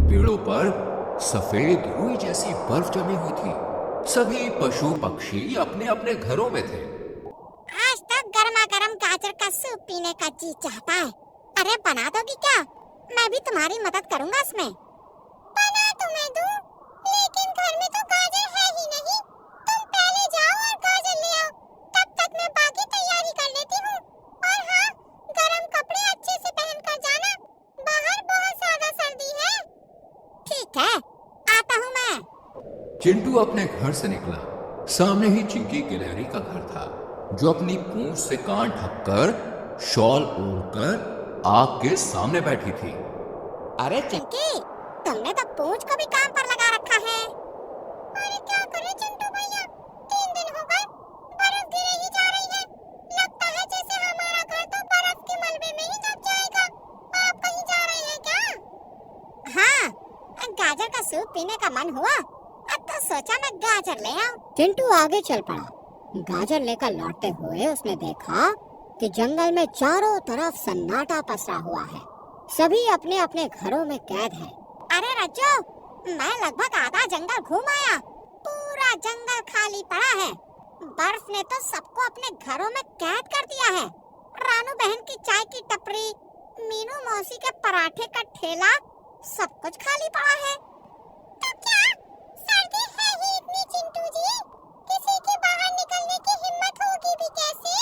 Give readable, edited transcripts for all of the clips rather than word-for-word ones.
पेड़ों पर सफेद रुई जैसी बर्फ जमी हुई थी। सभी पशु पक्षी अपने अपने घरों में थे। आज तक गर्मा गर्म गाजर का सूप पीने का जी चाहता है। अरे बना दोगी क्या? मैं भी तुम्हारी मदद करूंगा इसमें। बना तो मैं दूं, लेकिन घर में तो गाजर है ही नहीं। तुम पहले जाओ और गाजर ले आओ, तब तक मैं बाकी तैयारी कर लेती हूँ। और हाँ, गरम कपड़े अच्छे से पहन कर जाना, बाहर बहुत ज्यादा सर्दी है। ठीक है, आता हूँ मैं। चिंटू अपने घर से निकला। सामने ही चिंकी गिलहरी का घर था, जो अपनी पूंछ से कान ढककर शॉल ओढ़कर आग के सामने बैठी थी। अरे चिंकी, तुमने तो पूंछ को भी काम पर लगा रखा है। अरे क्या करें चिंटू भैया, 3 दिन हो गए, बर्फ गिरे ही जा रही है। लगता है जैसे हमारा घर तो बर्फ के मलबे में ही दब जाएगा। आप कहीं जा रहे हैं क्या? हाँ, गाजर का सूप पीने का मन हुआ, अब तो सोचा मैं गाजर ले आऊं। चिंटू आगे चल पड़ा। गाजर लेकर लौटते हुए उसने देखा कि जंगल में चारों तरफ सन्नाटा पसरा हुआ है। सभी अपने अपने घरों में कैद हैं। अरे रज्जो, मैं लगभग आधा जंगल घूम आया। पूरा जंगल खाली पड़ा है। बर्फ ने तो सबको अपने घरों में कैद कर दिया है। रानू बहन की चाय की टपरी, मीनू मौसी के पराठे का ठेला, सब कुछ खाली पड़ा है। तो क्या सर्दी है ही इतनी चिंटू जी? किसी के बाहर निकलने की हिम्मत होगी भी कैसे?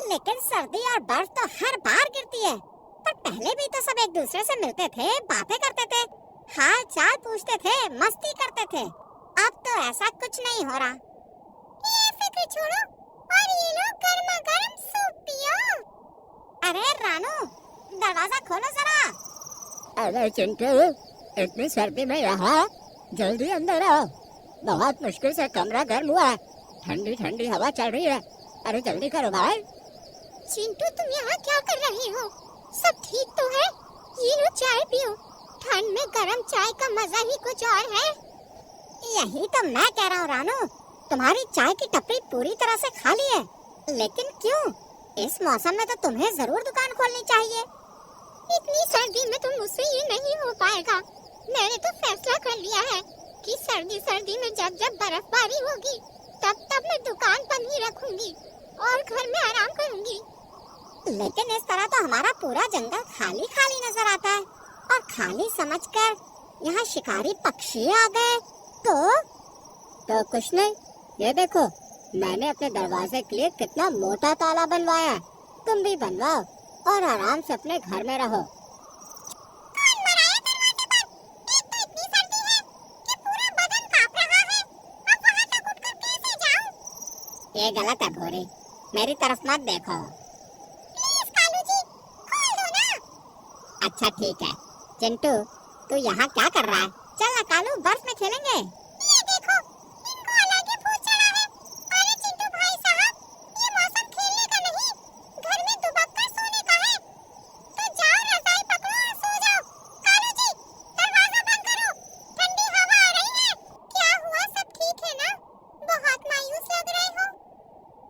लेकिन सर्दी और बर्फ तो हर बार गिरती है। पर पहले भी तो सब एक दूसरे से मिलते थे, बातें करते थे, हाल चाल पूछते थे, मस्ती करते थे। अब तो ऐसा कुछ नहीं हो रहा। ये फिक्र छोड़ो और ये लो गर्मा गर्म सूप पियो। अरे रानू, दरवाजा खोलो जरा। अरे चिंटू, इतनी सर्दी में यहाँ, जल्दी अंदर आओ। बहुत मुश्किल से कमरा गर्म हुआ है, ठंडी ठंडी हवा चल रही है। अरे जल्दी करो भाई। चिंटू, तुम यहाँ क्या कर रहे हो? सब ठीक तो है? ये लो चाय पियो। ठंड में गरम चाय का मजा ही कुछ और है। यही तो मैं कह रहा हूँ रानू, तुम्हारी चाय की टपरी पूरी तरह से खाली है। लेकिन क्यों? इस मौसम में तो तुम्हें जरूर दुकान खोलनी चाहिए। इतनी सर्दी में तो मुझसे ये नहीं हो पाएगा। मैंने तो फैसला कर लिया है कि सर्दी सर्दी में जब जब बर्फबारी होगी, तब तब मैं दुकान बंद ही रखूंगी और घर में आराम करूंगी। लेकिन इस तरह तो हमारा पूरा जंगल खाली खाली नजर आता है, और खाली समझकर यहाँ शिकारी पक्षी आ गए तो कुछ नहीं, ये देखो, मैंने अपने दरवाजे के लिए कितना मोटा ताला बनवाया है। तुम भी बनवाओ और आराम से अपने घर में रहो। कौन बनाया दरवाजे पर? एक तो इतनी सर्दी है कि पूरा बदन कांप रहा है। अब वहाँ तक उठकर कैसे जाऊँ? ये गलत है भोरी, मेरी तरफ मत देखो। प्लीज कालू जी, खोल दो ना। अच्छा ठीक है। चिंटू, तू यहाँ क्या कर रहा है? चल ना कालू, बर्फ में खेलेंगे। ये देखो, इनको अलग ही भूत चढ़ा है। अरे चिंटू भाई साहब, ये मौसम खेलने का नहीं, घर में दुबक कर सोने का है। तो जाओ रजाई पकड़ो और सो जाओ। कालू जी, दरवाजा बंद करो, ठंडी हवा आ रही है। क्या हुआ, सब ठीक है ना? बहुत मायूस लग रहे हो।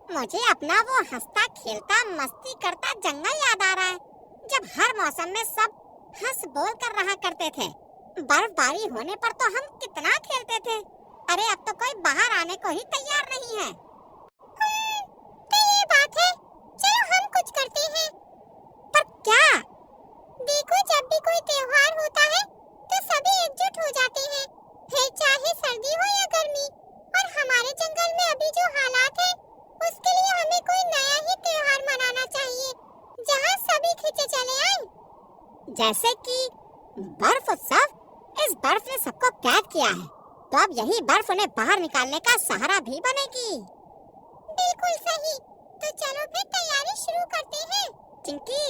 मुझे अपना वो हंसता खेलता मस्ती करता जंगल याद आ रहा है, जब हर मौसम में सब हंस बोल कर रहा करते थे। बर्फबारी होने पर तो हम कितना खेलते थे। अरे अब तो कोई बाहर आने को ही तैयार नहीं है। तो ये बात है, चलो हम कुछ करते हैं। पर क्या? देखो, जब भी कोई त्योहार होता है तो सभी एकजुट हो जाते हैं, फिर चाहे सर्दी हो या गर्मी। और हमारे जंगल में अभी जो हालात है, उसके लिए हमें कोई नया ही त्योहार मनाना चाहिए, जहाँ सभी खींचे चले आए। जैसे कि बर्फ उत्सव। इस बर्फ ने सबको कैद किया है, तो अब यही बर्फ उन्हें बाहर निकालने का सहारा भी बनेगी। बिल्कुल सही, तो चलो फिर तैयारी शुरू करते हैं। चिंकी,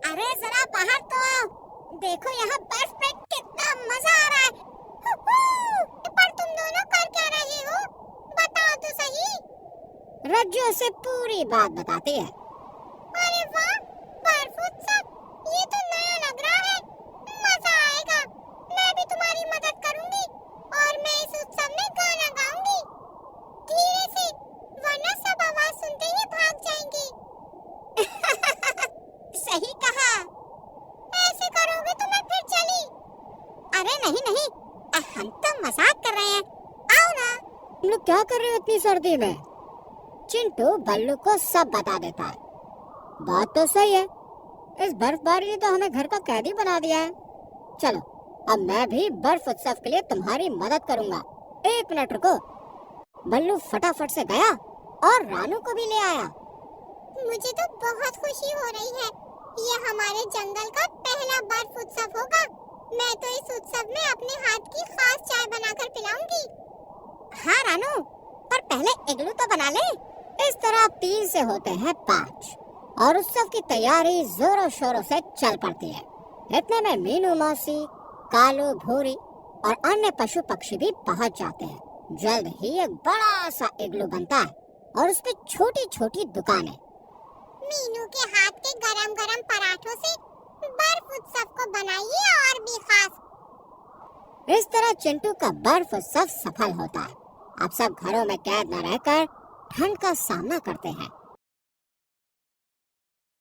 अरे जरा बाहर तो आओ, देखो यहाँ बर्फ पे कितना मजा आ रहा है। पर तुम दोनों कर क्या रहे हो? बताओ तो सही। रज्जू से पूरी बात बताती है। अरे वाह, बर्फ उत्सव, ये तो नया लग रहा है। मजा आएगा। मैं भी तुम्हारी मदद करूंगी और मैं इस उत्सव में गाना गाऊंगी। धीरे से, वरना सब आवाज सुनते ही भाग जाएंगे। सही कहा। ऐसे करोगे तो मैं फिर चली। अरे नहीं नहीं, हम तो मजाक कर रहे हैं, आओ ना। तुम लोग क्या कर रहे हो इतनी सर्दी में? चिंटू बल्लू को सब बता देता है। बात तो सही है, इस बर्फबारी ने तो हमें घर का कैदी बना दिया है। चलो अब मैं भी बर्फ उत्सव के लिए तुम्हारी मदद करूंगा। 1 मिनट रुको। बल्लू फटाफट से गया और रानू को भी ले आया। मुझे तो बहुत खुशी हो रही है, ये हमारे जंगल का पहला बर्फ उत्सव होगा। मैं तो इस उत्सव में अपने हाथ की खास चाय बनाकर पिलाऊंगी। हाँ रानू, पर पहले इग्लू तो बना ले। इस तरह 3 से होते हैं 5 और उत्सव की तैयारी जोरों शोरों से चल पड़ती है। इतने में मीनू मौसी, कालू, भूरी और अन्य पशु पक्षी भी पहुंच जाते हैं। जल्द ही एक बड़ा सा इग्लू बनता है और उसपे छोटी छोटी दुकानें। मीनू के हाथ के गरम गरम पराठों से बर्फ उत्सव को बनाइए और भी खास। इस तरह चिंटू का बर्फ उत्सव सफल होता है। अब सब घरों में कैद न रहकर ठंड का सामना करते हैं।